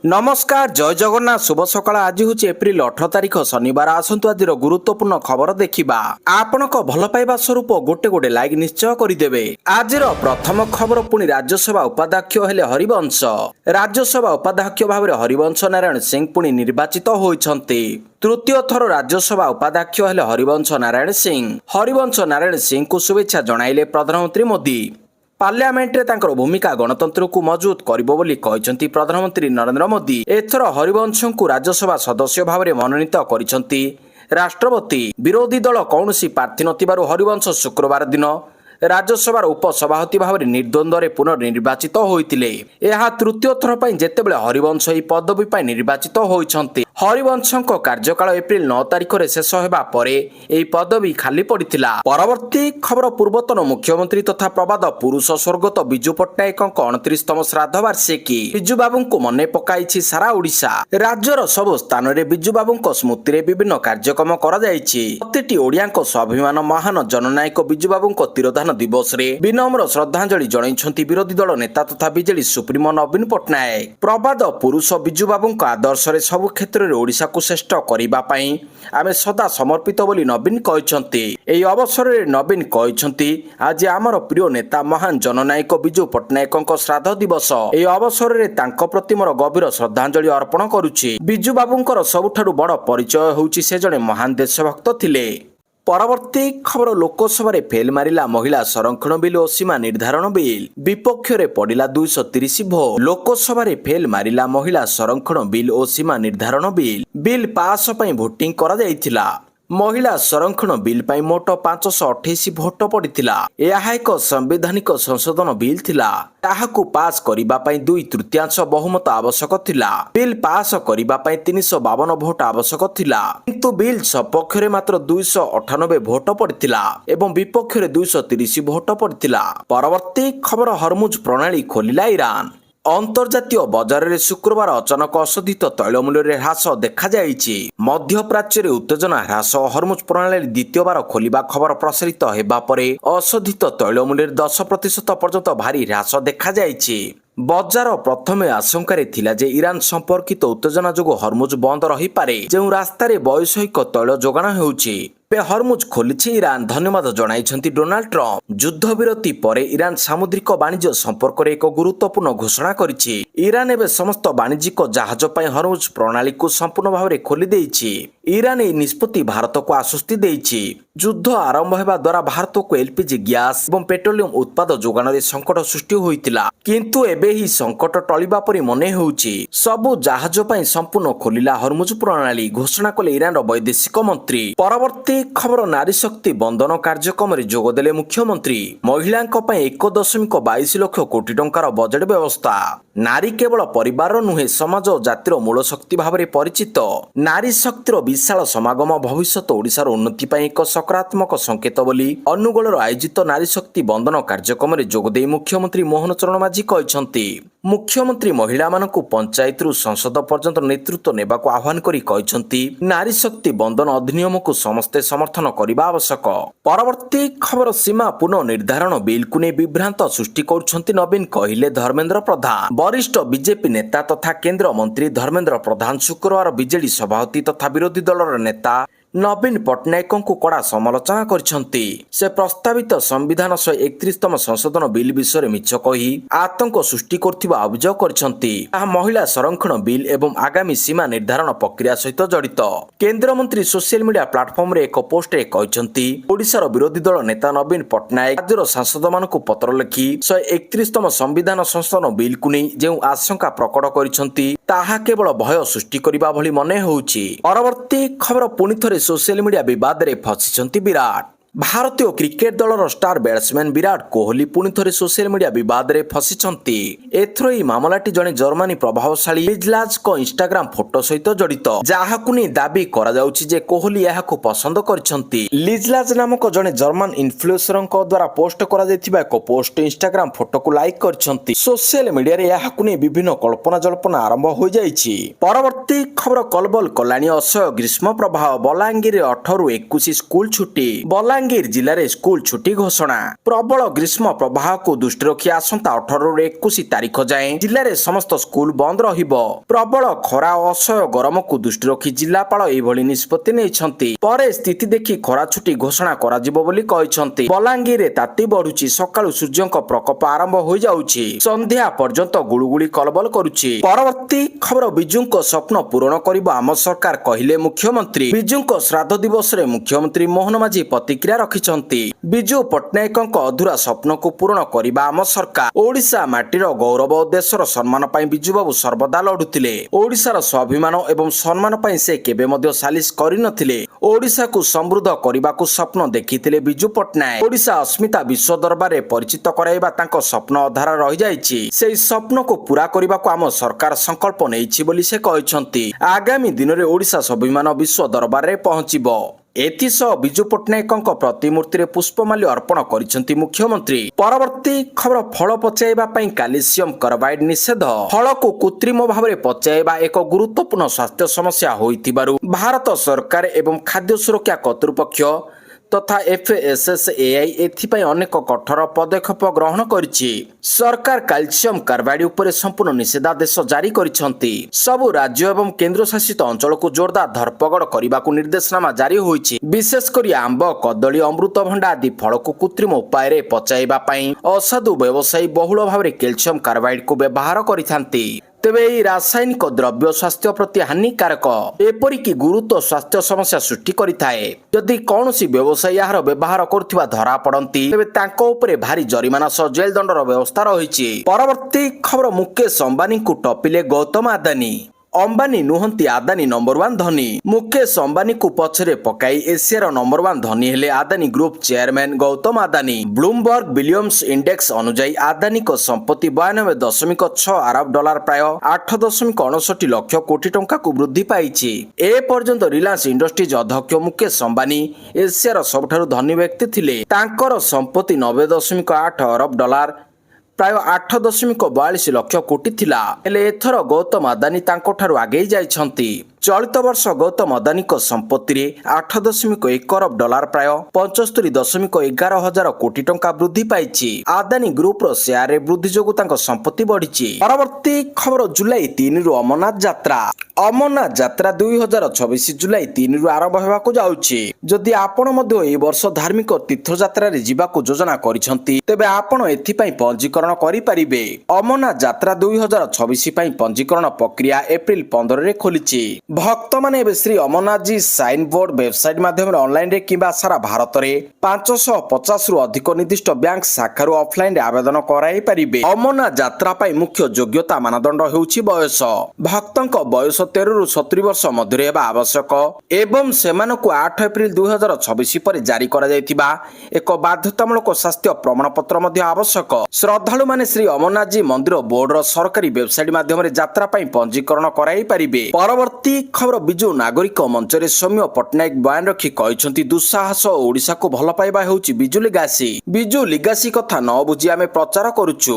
नमस्कार जय जगन्नाथ शुभ सकाळ आज हूँ एप्रिल 18 तारिख शनिवार आसतु आज गुरुत्वपूर्ण खबर देखा आपण भल पाइबा स्वरूप गोटे गोटे लाइक निश्चय करदेवे। आज प्रथम खबर पुणी राज्यसभा उपाध्यक्ष हेले हरिवंश। राज्यसभा उपाध्यक्ष भाव हरिवंश नारायण सिंह पुणी निर्वाचित होइछन्ति। तृतीय थर राज्यसभा उपाध्यक्ष हेले हरिवंश नारायण सिंह। हरिवंश नारायण सिंह को शुभेच्छा जणाइले प्रधानमंत्री मोदी। पार्लियामेंट रे तांकर भूमिका गणतंत्र को मजबूत करिबो बोली कहिसंती प्रधानमंत्री नरेंद्र मोदी। एथर हरिवंश को राज्यसभा सदस्य भाव में मनोनीत करिसंती राष्ट्रपति। विरोधी दल कौनसी प्रार्थी नथिबारु हरिवंश शुक्रवार दिन राज्यसभार उपसभापति भाव में निर्द्वंद्व पुनर्निर्वाचित होइतिले। यह तृतीय थर पर जेतेबेले हरिवंश एही पदवी पर निर्वाचित होइछन्ति। हरिवंशଙ୍କ कार्यकाल एप्रिल 9 तारिख रे शेष हेबा परे एही पदवी खाली पड़िथिला। परवर्ती खबर पूर्वतन मुख्यमंत्री तथा प्रबाद पुरुष स्वर्गत बिजू पट्टनायकଙ୍କ 29तम श्राद्ध वार्षिकी बिजू बाबूଙ୍କୁ मने पकाइछि सारा ओडिशा। राज्यर सब स्थान रे बिजू बाबूଙ୍କ स्मृति रे विभिन्न कार्यक्रम करा जाइछि। प्रतिटी ओडियाଙ୍କ स्वाभिमान महान जननायक बिजू बाबूଙ୍କ तिरोधान दिवस रे विनम्र श्रद्धांजलि जणाइछन्ति विरोधी दल नेता तथा बिजेडी सुप्रीमो नवीन पट्टनायक। प्रबाद पुरुष बिजू बाबूଙ୍କ आदर्श रे सब क्षेत्र ओडिशा को श्रेष्ठ करिबा पई आमे सदा समर्पित बोली नवीन कहिसंती। एही अवसर रे नवीन कहिसंती आज आमर प्रिय नेता महान जननायक बिजू पट्टनायकଙ୍କ श्राद्ध दिवस। एही अवसर रे तांको प्रति मोर गभीर श्रद्धांजलि अर्पण करूछि। बिजू बाबूଙ୍କର सबुठारु बड़ परिचय होउछि से जणे महान देशभक्त थिले। परवर्ती खबर लोकसभा फेल मारिला महिला संरक्षण बिल और सीमा निर्धारण बिल। विपक्ष रे पड़िला 230 भोट। लोकसभा फेल मारिला महिला संरक्षण बिल और सीमा निर्धारण बिल पास पई भोटिंग करा जायतिला। महिला संरक्षण बिल पई मोट 528 भोट पड़िथिला। यह एक संवैधानिक संशोधन बिल थिला। ताहाकु पास करिबा पई 2/3 बहुमत आवश्यक थिला। बिल पास करिबा पई 352 भोट आवश्यक थिला, किंतु बिल सपक्ष रे मात्र 298 भोट पड़िथिला एवं विपक्ष रे 230 भोट पड़िथिला। परवर्ती खबर हरमुज प्रणाली खोलिला ईरान। अंतर्जातीय बजार रे शुक्रवार अचानक अशोधित तैल मूल्य रे ह्रास देखा जायछि। मध्य प्राच्य रे उत्तेजना ह्रास हरमुज प्रणाली द्वितीय बार खोलिबा खबर प्रसारित हेबा परे अशोधित तैल मूल्य 10% पर्यंत भारी ह्रास देखा जायछि। बजार प्रथमे आशंका थिला जे ईरान संपर्कित उत्तेजना जोगु हरमुज बंद रही पारे, जो रास्ता रे वैषयिक तैल जोगाण हेउछि। हरमुज खोलिछि ईरान। धन्यवाद जणाइछन्ति डोनाल्ड ट्रम्प। युद्ध विरति परे ईरान सामुद्रिक वाणिज्य संपर्क रे एक गुरुत्वपूर्ण घोषणा करिछि। ईरान एबे समस्त वाणिज्यिक जहाज पई हरमुज प्रणाली को संपूर्ण भाव में खोली देइछि। ईरान ए निष्पत्ति भारत को आश्वस्ति देइछि। युद्ध आरंभ हेबा द्वारा भारत को एलपीजी गैस एवं पेट्रोलियम उत्पाद जोगाण रे संकट सृष्टि होइतिला, किंतु एबे ही संकट टलिबा परि मने होउछि। सबु जहाज पई संपूर्ण खोलिला हरमुज प्रणाली घोषणा कले ईरान वैदेशिक मंत्री। परवर्ती खबर नारी शक्ति बंधन कार्यक्रम रे जोग देले मुख्यमंत्री। महिलांक पई 1.22 लाख कोटी टंकार बजेट व्यवस्था। नारी केवल परिवार नुहे समाज और जातिर मूल शक्ति भाव में परिचित। नारी शक्तिर विशाल समागम भविष्यत ओडिशार उन्नति पई एक सकारात्मक संकेत बोली अनुगोलर आयोजित नारी शक्ति बंधन कार्यक्रम रे जोग देई मुख्यमंत्री मोहन चरण माझी कहिसंती। मुख्यमंत्री महिला मानकु पंचायत रु संसद पर्यंत नेतृत्व नेबाकु आह्वान करी कहिसंती नारी शक्ति बंधन अधिनियम को समस्ते समर्थन करबा आवश्यक। परवर्ती खबर सीमा पुनः निर्धारण बिल को नै विभ्रांत सृष्टि करुछंती नवीन कहिले धर्मेंद्र प्रधान। वरिष्ठ बीजेपी नेता तथा केंद्र मंत्री धर्मेंद्र प्रधान शुक्रवार बीजेडी सभापति तथा विरोधी दलर नेता नवीन पट्टनायक को कड़ा समालोचना करिसंती। से प्रस्तावित संविधान 131तम संशोधन बिल विषय मिछ कही आतंक सृष्टि करथिबा अभियोग करिसंती। महिला संरक्षण बिल एवं आगामी सीमा निर्धारण प्रक्रिया सहित जड़ित। केंद्र मंत्री सोशल मीडिया प्लाटफर्म रे एक पोस्ट रे कहिसंती ओडिशार विरोधी दल नेता नवीन पट्टनायक राज्यर सांसद मानकु पत्र लिखि 131तम संविधान संशोधन बिल को नै जे आशंका प्रकट करिसंती ताहा केवल भय सृष्टि करिबा भली मने होउछि। परवर्ती खबर पुनि थरे सोशल मीडिया विवाद रे फसिसंती विराट। भारतीय क्रिकेट दलर स्टार बैट्समैन विराट कोहली पुणी थरे सोशल मीडिया विवाद रे फसिसंती। एथरो ई मामलाटी जने जर्मनी प्रभावशाली लिजलाज को इंस्टाग्राम फोटो सहित जड़ित, जाहाकु नै दाबी करा जाउछि जे कोहली याहाकु पसंद करिसंती। लिजलाज नामक जने जर्मन इन्फ्लुएंसरଙ୍କ द्वारा पोस्ट करा जायतिबा एक पोस्ट इंस्टाग्राम फोटो को लाइक करिसंती। सोशल मीडिया रे याहाकु नै विभिन्न कल्पना जल्पना आरंभ हो जाइछि। परवर्ती खबर कलबल कलाणी असह्य ग्रीष्म प्रभाव। बलांगीर 18 ରୁ 21 स्कूल छुट्टी। ବଲାଙ୍ଗୀର ଜିଲ୍ଲାରେ ସ୍କୁଲ ଛୁଟି ଘୋଷଣା। ପ୍ରବଳ ଗ୍ରୀଷ୍ମ ପ୍ରବାହକୁ ଦୃଷ୍ଟି ରଖି ଆସନ୍ତା 18ରୁ 21 ତାରିଖ ଯାଏଁ ଜିଲ୍ଲାରେ ସମସ୍ତ ସ୍କୁଲ ବନ୍ଦ ରହିବ। ପ୍ରବଳ ଖରା ଓ ଅସହ୍ୟ ଗରମକୁ ଦୃଷ୍ଟି ରଖି ଜିଲ୍ଲାପାଳ ଏଭଳି ନିଷ୍ପତ୍ତି ନେଇଛନ୍ତି। ପରେ ସ୍ଥିତି ଦେଖି ଖରା ଛୁଟି ଘୋଷଣା କରାଯିବ ବୋଲି କହିଛନ୍ତି। ବଲାଙ୍ଗୀରରେ ତାତି ବଢୁଛି। ସକାଳୁ ସୂର୍ଯ୍ୟଙ୍କ ପ୍ରକୋପ ଆରମ୍ଭ ହୋଇଯାଉଛି। ସନ୍ଧ୍ୟା ପର୍ଯ୍ୟନ୍ତ ଗୁଳୁଗୁଳି କଲବଲ କରୁଛି। ପରବର୍ତ୍ତୀ ଖବର ବିଜୁଙ୍କ ସ୍ୱପ୍ନ ପୂରଣ କରିବ ଆମ ସରକାର କହିଲେ ମୁଖ୍ୟମନ୍ତ୍ରୀ। ବିଜୁଙ୍କ ଶ୍ରାଦ୍ଧ ଦିବସରେ ମୁଖ୍ୟମନ୍ତ୍ରୀ ମୋହନ ମାଝୀ ପ୍ରତିକ୍ରିୟା ରଖିଛନ୍ତି। ବିଜୁ ପଟ୍ଟନାୟକଙ୍କ ଅଧୁରା ସ୍ୱପ୍ନକୁ ପୂରଣ କରିବା ଆମ ସରକାର। ଓଡ଼ିଶା ମାଟିର ଗୌରବ ଓ ଦେଶର ସମ୍ମାନ ପାଇଁ ବିଜୁବାବୁ ସର୍ବଦା ଲଢୁଥିଲେ। ଓଡ଼ିଶାର ସ୍ୱାଭିମାନ ଏବଂ ସମ୍ମାନ ପାଇଁ ସେ କେବେ ମଧ୍ୟ ସାଲିସ କରିନଥିଲେ। ଓଡ଼ିଶାକୁ ସମୃଦ୍ଧ କରିବାକୁ ସ୍ୱପ୍ନ ଦେଖିଥିଲେ ବିଜୁ ପଟ୍ଟନାୟକ। ଓଡ଼ିଶା ଅସ୍ମିତା ବିଶ୍ୱ ଦରବାରରେ ପରିଚିତ କରାଇବା ତାଙ୍କ ସ୍ୱପ୍ନ ଅଧାରା ରହିଯାଇଛି। ସେହି ସ୍ୱପ୍ନକୁ ପୂରା କରିବାକୁ ଆମ ସରକାର ସଂକଳ୍ପ ନେଇଛି ବୋଲି ସେ କହିଛନ୍ତି। ଆଗାମୀ ଦିନରେ ଓଡ଼ିଶା ସ୍ୱାଭିମାନ ବିଶ୍ୱ ଦରବାରରେ ପହଞ୍ଚିବ। ଏଥିସହ ବିଜୁ ପଟ୍ଟନାୟକଙ୍କ ପ୍ରତିମୂର୍ତ୍ତିରେ ପୁଷ୍ପମାଲ୍ୟ ଅର୍ପଣ କରିଛନ୍ତି ମୁଖ୍ୟମନ୍ତ୍ରୀ। ପରବର୍ତ୍ତୀ ଖବର ଫଳ ପଚାଇବା ପାଇଁ କାଲସିୟମ କାର୍ବାଇଡ୍ ନିଷେଧ। ଫଳକୁ କୃତ୍ରିମ ଭାବରେ ପଚାଇବା ଏକ ଗୁରୁତ୍ୱପୂର୍ଣ୍ଣ ସ୍ୱାସ୍ଥ୍ୟ ସମସ୍ୟା ହୋଇଥିବାରୁ ଭାରତ ସରକାର ଏବଂ ଖାଦ୍ୟ ସୁରକ୍ଷା କର୍ତ୍ତୃପକ୍ଷ ତଥା FSSAI ଏଥିପାଇଁ ଅନେକ କଠୋର ପଦକ୍ଷେପ ଗ୍ରହଣ କରିଛି। ସରକାର କାଲସିୟମ କାର୍ବାଇଡ୍ ଉପରେ ସମ୍ପୂର୍ଣ୍ଣ ନିଷେଧାଦେଶ ଜାରି କରିଛନ୍ତି। ସବୁ ରାଜ୍ୟ ଏବଂ କେନ୍ଦ୍ରଶାସିତ ଅଞ୍ଚଳକୁ ଜୋରଦାର ଧରପଗଡ଼ କରିବାକୁ ନିର୍ଦ୍ଦେଶନାମା ଜାରି ହୋଇଛି। ବିଶେଷ କରି ଆମ୍ବ, କଦଳୀ, ଅମୃତଭଣ୍ଡା ଆଦି ଫଳକୁ କୃତ୍ରିମ ଉପାୟରେ ପଚାଇବା ପାଇଁ ଅସାଧୁ ବ୍ୟବସାୟୀ ବହୁଳ ଭାବରେ କ୍ୟାଲସିୟମ କାର୍ବାଇଡ୍କୁ ବ୍ୟବହାର କରିଥାନ୍ତି। ତେବେ ଏହି ରାସାୟନିକ ଦ୍ରବ୍ୟ ସ୍ୱାସ୍ଥ୍ୟ ପ୍ରତି ହାନିକାରକ, ଏପରିକି ଗୁରୁତର ସ୍ୱାସ୍ଥ୍ୟ ସମସ୍ୟା ସୃଷ୍ଟି କରିଥାଏ। ଯଦି କୌଣସି ବ୍ୟବସାୟୀ ଏହାର ବ୍ୟବହାର କରୁଥିବା ଧରା ପଡନ୍ତି ତେବେ ତାଙ୍କ ଉପରେ ଭାରି ଜରିମାନା ସହ ଜେଲ ଦଣ୍ଡର ବ୍ୟବସ୍ଥା ରହିଛି। ପରବର୍ତ୍ତୀ ଖବର ମୁକେଶ ଅମ୍ବାନୀଙ୍କୁ ଟପିଲେ ଗୌତମ ଆଦାନୀ। ଅମ୍ବାନୀ ନୁହନ୍ତି ଆଦାନୀ ନମ୍ବର 1 ଧନୀ। ମୁକେଶ ଅମ୍ବାନୀକୁ ପଛରେ ପକାଇ ଏସିଆର ନମ୍ବର 1 ଧନୀ ହେଲେ Adani group chairman Gautam Adani. Bloomberg billionaires index ଅନୁଯାୟୀ ଆଦାନୀଙ୍କ ସମ୍ପତ୍ତି 92.6 ଆରବ ଡଲାର ପ୍ରାୟ 8.59 ଲକ୍ଷ କୋଟି ଟଙ୍କାକୁ ବୃଦ୍ଧି ପାଇଛି। ଏପର୍ଯ୍ୟନ୍ତ ରିଲାଏନ୍ସ ଇଣ୍ଡଷ୍ଟ୍ରିଜ ଅଧ୍ୟକ୍ଷ ମୁକେଶ ଅମ୍ବାନୀ ଏସିଆର ସବୁଠାରୁ ଧନୀ ବ୍ୟକ୍ତି ଥିଲେ। ତାଙ୍କର ସମ୍ପତ୍ତି 90.8 ଅରବ ଡଲାର ପ୍ରାୟ 8.42 ଲକ୍ଷ କୋଟି ଥିଲା। ହେଲେ ଏଥର ଗୌତମ ଆଦାନୀ ତାଙ୍କଠାରୁ ଆଗେଇ ଯାଇଛନ୍ତି। ଚଳିତ ବର୍ଷ ଗୌତମ ଆଦାନୀଙ୍କ ସମ୍ପତ୍ତିରେ 8.1 ଅରବ ଡଲାର ପ୍ରାୟ 75.11 ହଜାର କୋଟି ଟଙ୍କା ବୃଦ୍ଧି ପାଇଛି। ଆଦାନୀ ଗ୍ରୁପର ସେୟାରରେ ବୃଦ୍ଧି ଯୋଗୁଁ ତାଙ୍କ ସମ୍ପତ୍ତି ବଢିଛି। ପରବର୍ତ୍ତୀ ଖବର ଜୁଲାଇ 3ରୁ ଅମରନାଥ ଯାତ୍ରା। ଅମରନାଥ ଯାତ୍ରା 2026 ଜୁଲାଇ 3ରୁ ଆରମ୍ଭ ହେବାକୁ ଯାଉଛି। ଯଦି ଆପଣ ମଧ୍ୟ ଏହି ବର୍ଷ ଧାର୍ମିକ ତୀର୍ଥଯାତ୍ରାରେ ଯିବାକୁ ଯୋଜନା କରିଛନ୍ତି ତେବେ ଆପଣ ଏଥିପାଇଁ ପଞ୍ଜୀକରଣ କରିପାରିବେ। ଅମରନାଥ ଯାତ୍ରା 2026 ପାଇଁ ପଞ୍ଜୀକରଣ ପ୍ରକ୍ରିୟା ଏପ୍ରିଲ 15ରେ ଖୋଲିଛି। ଭକ୍ତମାନେ ଏବେ Shri Amarnathji sign board website ମାଧ୍ୟମରେ ଅନଲାଇନରେ କିମ୍ବା ସାରା ଭାରତରେ 550ରୁ ଅଧିକ ନିର୍ଦ୍ଦିଷ୍ଟ ବ୍ୟାଙ୍କ ଶାଖାରୁ ଅଫଲାଇନରେ ଆବେଦନ କରାଇ ପାରିବେ। ଅମରନାଥ ଯାତ୍ରା ପାଇଁ ମୁଖ୍ୟ ଯୋଗ୍ୟତା ମାନଦଣ୍ଡ ହେଉଛି ବୟସ। ଭକ୍ତଙ୍କ ବୟସ 13ରୁ 70 ବର୍ଷ ମଧ୍ୟରେ ହେବା ଆବଶ୍ୟକ ଏବଂ ସେମାନଙ୍କୁ 8 ଏପ୍ରିଲ 2026 ପରେ ଜାରି କରାଯାଇଥିବା ଏକ ବାଧ୍ୟତାମୂଳକ ସ୍ୱାସ୍ଥ୍ୟ ପ୍ରମାଣପତ୍ର ମଧ୍ୟ ଆବଶ୍ୟକ। ଶ୍ରଦ୍ଧାଳୁମାନେ ଶ୍ରୀ ଅମରନାଥଜୀ ମନ୍ଦିର ବୋର୍ଡର ସରକାରୀ ୱେବସାଇଟ ମାଧ୍ୟମରେ ଯାତ୍ରା ପାଇଁ ପଞ୍ଜୀକରଣ କରାଇ ପାରିବେ। ପରବର୍ତ୍ତୀ ଖବର ବିଜୁ ନାଗରିକ ମଞ୍ଚରେ ସୌମ୍ୟ ପଟ୍ଟନାୟକ ବୟାନ ରଖି କହିଛନ୍ତି ଦୁଃସାହସ ଓ ଓଡ଼ିଶାକୁ ଭଲ ପାଇବା ହେଉଛି ବିଜୁ ଲିଗାସୀ। ବିଜୁ ଲିଗାସୀ କଥା ନ ବୁଝି ଆମେ ପ୍ରଚାର କରୁଛୁ।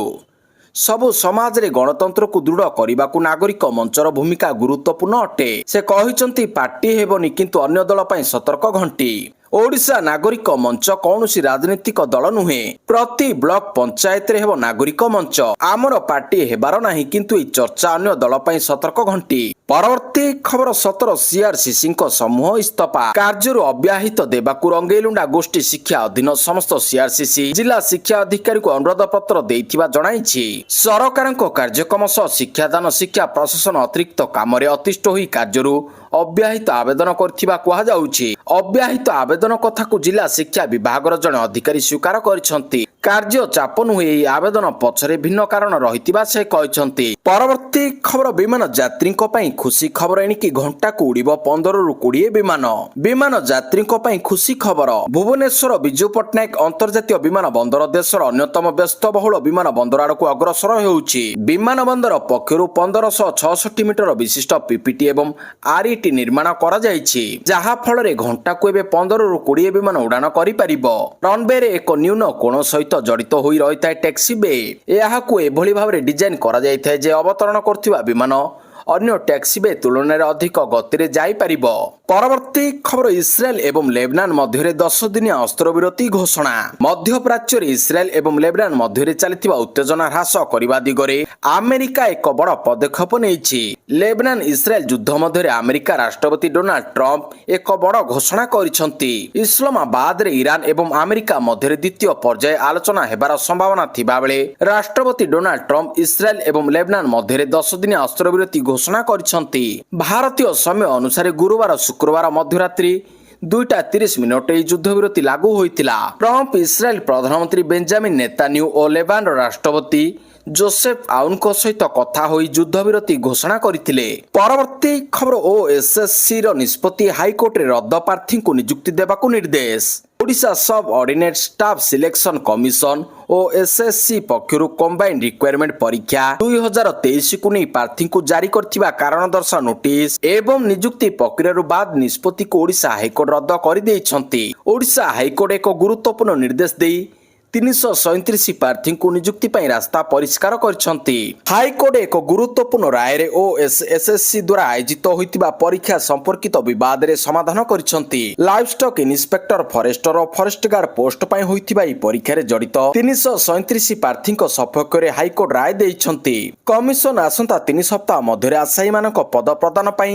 ସବୁ ସମାଜରେ ଗଣତନ୍ତ୍ରକୁ ଦୃଢ଼ କରିବାକୁ ନାଗରିକ ମଞ୍ଚର ଭୂମିକା ଗୁରୁତ୍ୱପୂର୍ଣ୍ଣ ଅଟେ। ସେ କହିଛନ୍ତି ପାର୍ଟି ହେବନି କିନ୍ତୁ ଅନ୍ୟ ଦଳ ପାଇଁ ସତର୍କ ଘଣ୍ଟି। ଓଡ଼ିଶା ନାଗରିକ ମଞ୍ଚ କୌଣସି ରାଜନୈତିକ ଦଳ ନୁହେଁ। ପ୍ରତି ବ୍ଲକ ପଞ୍ଚାୟତରେ ହେବ ନାଗରିକ ମଞ୍ଚ। ଆମର ପାର୍ଟି ହେବାର ନାହିଁ କିନ୍ତୁ ଏହି ଚର୍ଚ୍ଚା ଅନ୍ୟ ଦଳ ପାଇଁ ସତର୍କ ଘଣ୍ଟି। ପରବର୍ତ୍ତୀ ଖବର 17 CRCCଙ୍କ ସମୂହ ଇସ୍ତଫା। କାର୍ଯ୍ୟରୁ ଅବ୍ୟାହତ ଦେବାକୁ ରଙ୍ଗେଇଲୁଣ୍ଡା ଗୋଷ୍ଠୀ ଶିକ୍ଷା ଅଧୀନ ସମସ୍ତ CRCC ଜିଲ୍ଲା ଶିକ୍ଷା ଅଧିକାରୀଙ୍କୁ ଅନୁରୋଧ ପତ୍ର ଦେଇଥିବା ଜଣାଇଛି। ସରକାରଙ୍କ କାର୍ଯ୍ୟକ୍ରମ ସହ ଶିକ୍ଷାଦାନ ଶିକ୍ଷା ପ୍ରଶାସନ ଅତିରିକ୍ତ କାମରେ ଅତିଷ୍ଠ ହୋଇ କାର୍ଯ୍ୟରୁ ଅବ୍ୟାହତ ଆବେଦନ କରିଥିବା କୁହାଯାଉଛି। ଅବ୍ୟାହତ ଆବେଦନ କଥାକୁ ଜିଲ୍ଲା ଶିକ୍ଷା ବିଭାଗର ଜଣେ ଅଧିକାରୀ ସ୍ୱୀକାର କରିଛନ୍ତି। କାର୍ଯ୍ୟ ଚାପ ନୁହେଁ, ଏହି ଆବେଦନ ପଛରେ ଭିନ୍ନ କାରଣ ରହିଥିବା ସେ କହିଛନ୍ତି। ପରବର୍ତ୍ତୀ ଖବର ବିମାନ ଯାତ୍ରୀଙ୍କ ପାଇଁ ଖୁସି ଖବର ଏଣିକି ଘଣ୍ଟାକୁ ଉଡ଼ିବ 15ରୁ 20 ବିମାନ। ବିମାନ ଯାତ୍ରୀଙ୍କ ପାଇଁ ଖୁସି ଖବର। ଭୁବନେଶ୍ୱର ବିଜୁ ପଟ୍ଟନାୟକ ଅନ୍ତର୍ଜାତୀୟ ବିମାନ ବନ୍ଦର ଦେଶର ଅନ୍ୟତମ ବ୍ୟସ୍ତବହୁଳ ବିମାନ ବନ୍ଦର ଆଡ଼କୁ ଅଗ୍ରସର ହେଉଛି। ବିମାନ ବନ୍ଦର ପକ୍ଷରୁ 1566 ମିଟର ବିଶିଷ୍ଟ PPT ଏବଂ RET ନିର୍ମାଣ କରାଯାଇଛି, ଯାହା ଫଳରେ ଘଣ୍ଟାକୁ ଏବେ 15ରୁ 20 ବିମାନ ଉଡ଼ାଣ କରିପାରିବ। ରନୱେରେ ଏକ ନ୍ୟୁନ କୋଣ ସହିତ ଜଡ଼ିତ ହୋଇ ରହିଥାଏ ଟ୍ୟାକ୍ସି ବେ। ଏହାକୁ ଏଭଳି ଭାବରେ ଡିଜାଇନ କରାଯାଇଥାଏ ଯେ ଅବତରଣ କରୁଥିବା ବିମାନ ଅନ୍ୟ ଟ୍ୟାକ୍ସିବେ ତୁଳନାରେ ଅଧିକ ଗତିରେ ଯାଇପାରିବ। ପରବର୍ତ୍ତୀ ଖବର ଇସ୍ରାଏଲ ଏବଂ ଲେବନାନ ମଧ୍ୟରେ 10 ଦିନିଆ ଅସ୍ତ୍ରବିରତି ଘୋଷଣା। ମଧ୍ୟପ୍ରାଚ୍ୟରେ ଇସ୍ରାଏଲ ଏବଂ ଲେବନାନ ମଧ୍ୟରେ ଚାଲିଥିବା ଉତ୍ତେଜନା ହ୍ରାସ କରିବା ଦିଗରେ ଆମେରିକା ଏକ ବଡ଼ ପଦକ୍ଷେପ ନେଇଛି। ଲେବନାନ ଇସ୍ରାଏଲ ଯୁଦ୍ଧ ମଧ୍ୟରେ ଆମେରିକା ରାଷ୍ଟ୍ରପତି ଡୋନାଲ୍ଡ ଟ୍ରମ୍ପ ଏକ ବଡ଼ ଘୋଷଣା କରିଛନ୍ତି। ଇସଲାମାବାଦରେ ଇରାନ ଏବଂ ଆମେରିକା ମଧ୍ୟରେ ଦ୍ୱିତୀୟ ପର୍ଯ୍ୟାୟ ଆଲୋଚନା ହେବାର ସମ୍ଭାବନା ଥିବାବେଳେ ରାଷ୍ଟ୍ରପତି ଡୋନାଲ୍ଡ ଟ୍ରମ୍ପ ଇସ୍ରାଏଲ ଏବଂ ଲେବନାନ ମଧ୍ୟରେ 10 ଦିନିଆ ଅସ୍ତ୍ରବିରତି ଘୋଷଣା କରିଛନ୍ତି। ଭାରତୀୟ ସମୟ ଅନୁସାରେ ଗୁରୁବାର ଶୁକ୍ରବାର ମଧ୍ୟରାତ୍ରି 2:30 ଏହି ଯୁଦ୍ଧବିରତି ଲାଗୁ ହୋଇଥିଲା। ଟ୍ରମ୍ପ ଇସ୍ରାଏଲ ପ୍ରଧାନମନ୍ତ୍ରୀ ବେଞ୍ଜାମିନ ନେତାନ୍ୟାହୁ ଓ ଲେବାନର ରାଷ୍ଟ୍ରପତି ଜୋସେଫ ଆଉନଙ୍କ ସହିତ କଥା ହୋଇ ଯୁଦ୍ଧବିରତି ଘୋଷଣା କରିଥିଲେ। ପରବର୍ତ୍ତୀ ଖବର ଓଏସଏସସିର ନିଷ୍ପତ୍ତି ହାଇକୋର୍ଟରେ ରଦ୍ଦ ପ୍ରାର୍ଥୀଙ୍କୁ ନିଯୁକ୍ତି ଦେବାକୁ ନିର୍ଦ୍ଦେଶ। ଓଡ଼ିଶା ସବ୍ ଅର୍ଡିନେଟ୍ ଷ୍ଟାଫ୍ ସିଲେକ୍ସନ କମିଶନ ଓ ଏସ୍ଏସ୍ସି ପକ୍ଷରୁ କମ୍ବାଇନ୍ଡ ରିକ୍ୱାରମେଣ୍ଟ ପରୀକ୍ଷା 2023କୁ ନେଇ ପ୍ରାର୍ଥୀଙ୍କୁ ଜାରି କରିଥିବା କାରଣ ଦର୍ଶାଅ ନୋଟିସ ଏବଂ ନିଯୁକ୍ତି ପ୍ରକ୍ରିୟାରୁ ବାଦ ନିଷ୍ପତ୍ତିକୁ ଓଡ଼ିଶା ହାଇକୋର୍ଟ ରଦ୍ଦ କରିଦେଇଛନ୍ତି। ଓଡ଼ିଶା ହାଇକୋର୍ଟ ଏକ ଗୁରୁତ୍ୱପୂର୍ଣ୍ଣ ନିର୍ଦ୍ଦେଶ ଦେଇ 337 ପ୍ରାର୍ଥୀଙ୍କୁ ନିଯୁକ୍ତି ପାଇଁ ରାସ୍ତା ପରିଷ୍କାର କରିଛନ୍ତି। ହାଇକୋର୍ଟ ଏକ ଗୁରୁତ୍ୱପୂର୍ଣ୍ଣ ରାୟରେ ଓଏସଏସସି ଦ୍ୱାରା ଆୟୋଜିତ ହୋଇଥିବା ପରୀକ୍ଷା ସମ୍ପର୍କିତ ବିବାଦରେ ସମାଧାନ କରିଛନ୍ତି। ଲାଇଭଷ୍ଟକ୍ ଇନ୍ସପେକ୍ଟର ଫରେଷ୍ଟର ଓ ଫରେଷ୍ଟ ଗାର୍ଡ ପୋଷ୍ଟ ପାଇଁ ହୋଇଥିବା ଏହି ପରୀକ୍ଷାରେ ଜଡ଼ିତ 337 ପ୍ରାର୍ଥୀଙ୍କ ସପକ୍ଷରେ ହାଇକୋର୍ଟ ରାୟ ଦେଇଛନ୍ତି। କମିଶନ ଆସନ୍ତା 3 ସପ୍ତାହ ମଧ୍ୟରେ ଆଶାୟୀମାନଙ୍କ ପଦ ପ୍ରଦାନ ପାଇଁ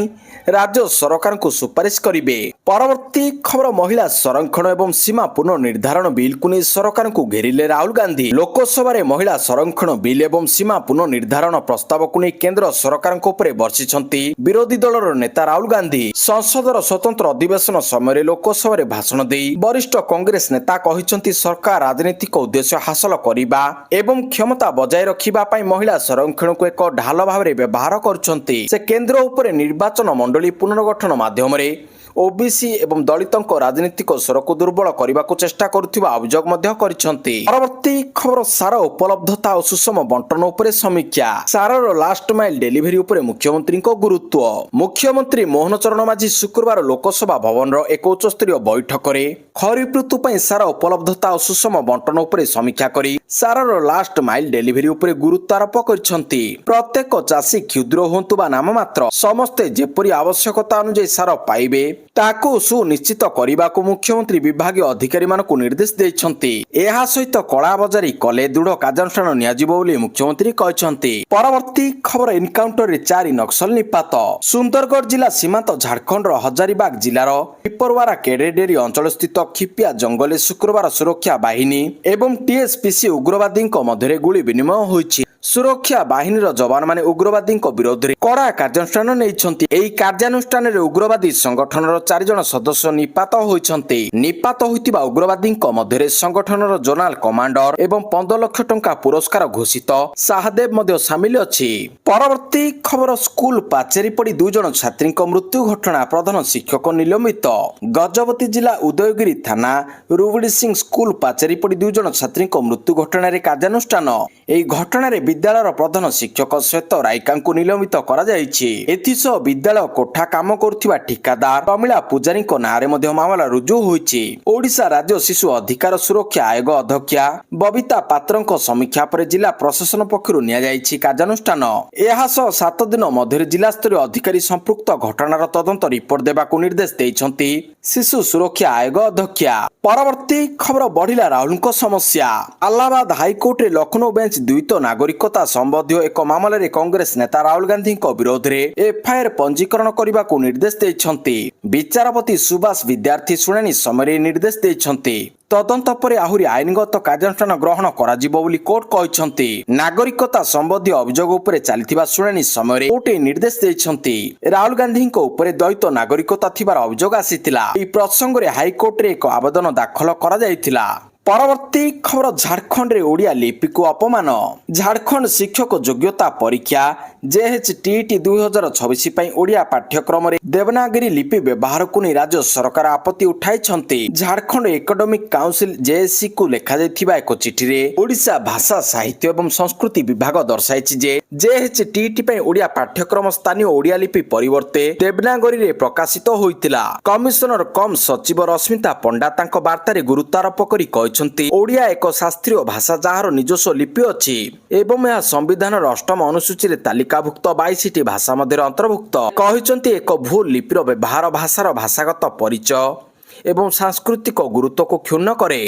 ରାଜ୍ୟ ସରକାରଙ୍କୁ ସୁପାରିଶ କରିବେ। ପରବର୍ତ୍ତୀ ଖବର ମହିଳା ସଂରକ୍ଷଣ ଏବଂ ସୀମା ପୁନଃନିର୍ଦ୍ଧାରଣ ବିଲ୍କୁ ନେଇ ସରକାରଙ୍କୁ ଘେରିଲେ ରାହୁଲ ଗାନ୍ଧୀ। ଲୋକସଭାରେ ମହିଳା ସଂରକ୍ଷଣ ବିଲ୍ ଏବଂ ସୀମା ପୁନଃନିର୍ଦ୍ଧାରଣ ପ୍ରସ୍ତାବକୁ ନେଇ କେନ୍ଦ୍ର ସରକାରଙ୍କ ଉପରେ ବର୍ଷିଛନ୍ତି ବିରୋଧୀ ଦଳର ନେତା ରାହୁଲ ଗାନ୍ଧୀ। ସଂସଦର ସ୍ୱତନ୍ତ୍ର ଅଧିବେଶନ ସମୟରେ ଲୋକସଭାରେ ଭାଷଣ ଦେଇ ବରିଷ୍ଠ କଂଗ୍ରେସ ନେତା କହିଛନ୍ତି ସରକାର ରାଜନୈତିକ ଉଦ୍ଦେଶ୍ୟ ହାସଲ କରିବା ଏବଂ କ୍ଷମତା ବଜାୟ ରଖିବା ପାଇଁ ମହିଳା ସଂରକ୍ଷଣକୁ ଏକ ଢାଲ ଭାବରେ ବ୍ୟବହାର କରୁଛନ୍ତି। ସେ କେନ୍ଦ୍ର ଉପରେ ନିର୍ବାଚନ ମଣ୍ଡଳୀ ପୁନର୍ଗଠନ ମାଧ୍ୟମରେ ଓବିସି ଏବଂ ଦଳିତଙ୍କ ରାଜନୈତିକ ସ୍ୱରକୁ ଦୁର୍ବଳ କରିବାକୁ ଚେଷ୍ଟା କରୁଥିବା ଅଭିଯୋଗ ମଧ୍ୟ କରିଛନ୍ତି। ପରବର୍ତ୍ତୀ ଖବର ସାର ଉପଲବ୍ଧତା ଓ ସୁଷମ ବଣ୍ଟନ ଉପରେ ସମୀକ୍ଷା। ସାରର ଲାଷ୍ଟ ମାଇଲ ଡେଲିଭରି ଉପରେ ମୁଖ୍ୟମନ୍ତ୍ରୀଙ୍କ ଗୁରୁତ୍ୱ। ମୁଖ୍ୟମନ୍ତ୍ରୀ ମୋହନ ଚରଣ ମାଝୀ ଶୁକ୍ରବାର ଲୋକସଭା ଭବନର ଏକ ଉଚ୍ଚସ୍ତରୀୟ ବୈଠକରେ ଖରିଫ ଋତୁ ପାଇଁ ସାର ଉପଲବ୍ଧତା ଓ ସୁଷମ ବଣ୍ଟନ ଉପରେ ସମୀକ୍ଷା କରି ସାରର ଲାଷ୍ଟ ମାଇଲ ଡେଲିଭରି ଉପରେ ଗୁରୁତ୍ୱ ଆରୋପ କରିଛନ୍ତି। ପ୍ରତ୍ୟେକ ଚାଷୀ କ୍ଷୁଦ୍ର ହୁଅନ୍ତୁ ବା ନାମମାତ୍ର ସମସ୍ତେ ଯେପରି ଆବଶ୍ୟକତା ଅନୁଯାୟୀ ସାର ପାଇବେ ତାକୁ ସୁନିଶ୍ଚିତ କରିବାକୁ ମୁଖ୍ୟମନ୍ତ୍ରୀ ବିଭାଗୀୟ ଅଧିକାରୀମାନଙ୍କୁ ନିର୍ଦ୍ଦେଶ ଦେଇଛନ୍ତି। ଏହା ସହିତ କଳାବଜାରୀ କଲେ ଦୃଢ଼ କାର୍ଯ୍ୟାନୁଷ୍ଠାନ ନିଆଯିବ ବୋଲି ମୁଖ୍ୟମନ୍ତ୍ରୀ କହିଛନ୍ତି। ପରବର୍ତ୍ତୀ ଖବର ଏନକାଉଣ୍ଟରରେ 4 ନକ୍ସଲ ନିପାତ। ସୁନ୍ଦରଗଡ଼ ଜିଲ୍ଲା ସୀମାନ୍ତ ଝାଡ଼ଖଣ୍ଡର ହଜାରିବାଗ ଜିଲ୍ଲାର ପିପରୱାରା କେଡେଡେରୀ ଅଞ୍ଚଳସ୍ଥିତ ଖିପିଆ ଜଙ୍ଗଲରେ ଶୁକ୍ରବାର ସୁରକ୍ଷା ବାହିନୀ ଏବଂ ଟିଏସ୍ପିସି ଉଗ୍ରବାଦୀଙ୍କ ମଧ୍ୟରେ ଗୁଳି ବିନିମୟ ହୋଇଛି। ସୁରକ୍ଷା ବାହିନୀର ଯବାନମାନେ ଉଗ୍ରବାଦୀଙ୍କ ବିରୋଧରେ କଡ଼ା କାର୍ଯ୍ୟାନୁଷ୍ଠାନ ନେଇଛନ୍ତି। ଏହି କାର୍ଯ୍ୟାନୁଷ୍ଠାନରେ ଉଗ୍ରବାଦୀ ସଂଗଠନର 4 ଜଣ ସଦସ୍ୟ ନିପାତ ହୋଇଛନ୍ତି। ନିପାତ ହୋଇଥିବା ଉଗ୍ରବାଦୀଙ୍କ ମଧ୍ୟରେ ସଂଗଠନର ଜୋନାଲ କମାଣ୍ଡର ଏବଂ 15 ଲକ୍ଷ ଟଙ୍କା ପୁରସ୍କାର ଘୋଷିତ ସାହାଦେବ ମଧ୍ୟ ସାମିଲ ଅଛି। ପରବର୍ତ୍ତୀ ଖବର ସ୍କୁଲ ପାଚେରୀ ପଡ଼ି 2 ଜଣ ଛାତ୍ରୀଙ୍କ ମୃତ୍ୟୁ ଘଟଣା ପ୍ରଧାନ ଶିକ୍ଷକ ନିଲମ୍ବିତ। ଗଜପତି ଜିଲ୍ଲା ଉଦୟଗିରି ଥାନା ରୁବିଡି ସିଂ ସ୍କୁଲ ପାଚେରୀ ପଡ଼ି 2 ଜଣ ଛାତ୍ରୀଙ୍କ ମୃତ୍ୟୁ ଘଟଣାରେ କାର୍ଯ୍ୟାନୁଷ୍ଠାନ। ଏହି ଘଟଣାରେ ବିଦ୍ୟାଳୟର ପ୍ରଧାନ ଶିକ୍ଷକ ଶ୍ୱେତ ରାଇକାଙ୍କୁ ନିଲମ୍ବିତ କରାଯାଇଛି। ଏଥିସହ ବିଦ୍ୟାଳୟ କୋଠା କାମ କରୁଥିବା ଠିକାଦାର ପ୍ରମିଳା ପୂଜାରୀଙ୍କ ନାଁରେ ମଧ୍ୟ ମାମଲା ରୁଜୁ ହୋଇଛି। ଓଡ଼ିଶା ରାଜ୍ୟ ଶିଶୁ ଅଧିକାର ସୁରକ୍ଷା ଆୟୋଗ ଅଧ୍ୟକ୍ଷା ବବିତା ପାତ୍ରଙ୍କ ସମୀକ୍ଷା ପରେ ଜିଲ୍ଲା ପ୍ରଶାସନ ପକ୍ଷରୁ ନିଆଯାଇଛି କାର୍ଯ୍ୟାନୁଷ୍ଠାନ। ଏହା ସହ 7 ଦିନ ମଧ୍ୟରେ ଜିଲ୍ଲାସ୍ତରୀୟ ଅଧିକାରୀ ସମ୍ପୃକ୍ତ ଘଟଣାର ତଦନ୍ତ ରିପୋର୍ଟ ଦେବାକୁ ନିର୍ଦ୍ଦେଶ ଦେଇଛନ୍ତି ଶିଶୁ ସୁରକ୍ଷା ଆୟୋଗ ଅଧ୍ୟକ୍ଷା। ପରବର୍ତ୍ତୀ ଖବର ବଢିଲା ରାହୁଲଙ୍କ ସମସ୍ୟା। ଆହ୍ଲାବାଦ ହାଇକୋର୍ଟରେ ଲକ୍ଷ୍ନୌ ବେଞ୍ଚ ଦ୍ୱୈତ ନାଗରିକତା ସମ୍ବନ୍ଧୀୟ ଏକ ମାମଲାରେ କଂଗ୍ରେସ ନେତା ରାହୁଲ ଗାନ୍ଧୀଙ୍କ ବିରୋଧରେ ଏଫ୍ଆଇଆର୍ ପଞ୍ଜୀକରଣ କରିବାକୁ ନିର୍ଦ୍ଦେଶ ଦେଇଛନ୍ତି। ବିଚାରପତି ସୁବାସ ବିଦ୍ୟାର୍ଥୀ ଶୁଣାଣି ସମୟରେ ନିର୍ଦ୍ଦେଶ ଦେଇଛନ୍ତି। ତଦନ୍ତ ପରେ ଆହୁରି ଆଇନଗତ କାର୍ଯ୍ୟାନୁଷ୍ଠାନ ଗ୍ରହଣ କରାଯିବ ବୋଲି କୋର୍ଟ କହିଛନ୍ତି। ନାଗରିକତା ସମ୍ବନ୍ଧୀୟ ଅଭିଯୋଗ ଉପରେ ଚାଲିଥିବା ଶୁଣାଣି ସମୟରେ କୋର୍ଟ ଏହି ନିର୍ଦ୍ଦେଶ ଦେଇଛନ୍ତି। ରାହୁଲ ଗାନ୍ଧୀଙ୍କ ଉପରେ ଦ୍ୱୈତ ନାଗରିକତା ଥିବାର ଅଭିଯୋଗ ଆସିଥିଲା। ଏହି ପ୍ରସଙ୍ଗରେ ହାଇକୋର୍ଟରେ ଏକ ଆବେଦନ ଦାଖଲ କରାଯାଇଥିଲା। ପରବର୍ତ୍ତୀ ଖବର ଝାଡ଼ଖଣ୍ଡରେ ଓଡ଼ିଆ ଲିପିକୁ ଅପମାନ। ଝାଡ଼ଖଣ୍ଡ ଶିକ୍ଷକ ଯୋଗ୍ୟତା ପରୀକ୍ଷା JHTET 2026 ପାଇଁ ଓଡ଼ିଆ ପାଠ୍ୟକ୍ରମରେ ଦେବନାଗରୀ ଲିପି ବ୍ୟବହାରକୁ ନେଇ ରାଜ୍ୟ ସରକାର ଆପତ୍ତି ଉଠାଇଛନ୍ତି। ଝାଡ଼ଖଣ୍ଡ ଏକାଡେମିକ୍ କାଉନସିଲ JSC କୁ ଲେଖାଯାଇଥିବା ଏକ ଚିଠିରେ ଓଡ଼ିଶା ଭାଷା ସାହିତ୍ୟ ଏବଂ ସଂସ୍କୃତି ବିଭାଗ ଦର୍ଶାଇଛି ଯେ JHTT ପାଇଁ ଓଡ଼ିଆ ପାଠ୍ୟକ୍ରମ ସ୍ଥାନୀୟ ଓଡ଼ିଆ ଲିପି ପରିବର୍ତ୍ତେ ଦେବନାଗରୀରେ ପ୍ରକାଶିତ ହୋଇଥିଲା। କମିଶନର କମ୍ ସଚିବ ରଶ୍ମିତା ପଣ୍ଡା ତାଙ୍କ ବାର୍ତ୍ତାରେ ଗୁରୁତ୍ୱାରୋପ କରି କହିଛନ୍ତି, ଓଡ଼ିଆ ଏକ ଶାସ୍ତ୍ରୀୟ ଭାଷା ଯାହାର ନିଜସ୍ୱ ଲିପି ଅଛି ଏବଂ ଏହା ସମ୍ବିଧାନର 8ମ ଅନୁସୂଚୀରେ ତାଲିକାଭୁକ୍ତ 22ଟି ଭାଷା ମଧ୍ୟରେ ଅନ୍ତର୍ଭୁକ୍ତ। କହିଛନ୍ତି, ଏକ ଭୁଲ ଲିପିର ବ୍ୟବହାର ଭାଷାର ଭାଷାଗତ ପରିଚୟ ଏବଂ ସାଂସ୍କୃତିକ ଗୁରୁତ୍ୱକୁ କ୍ଷୁଣ୍ଣ କରେ।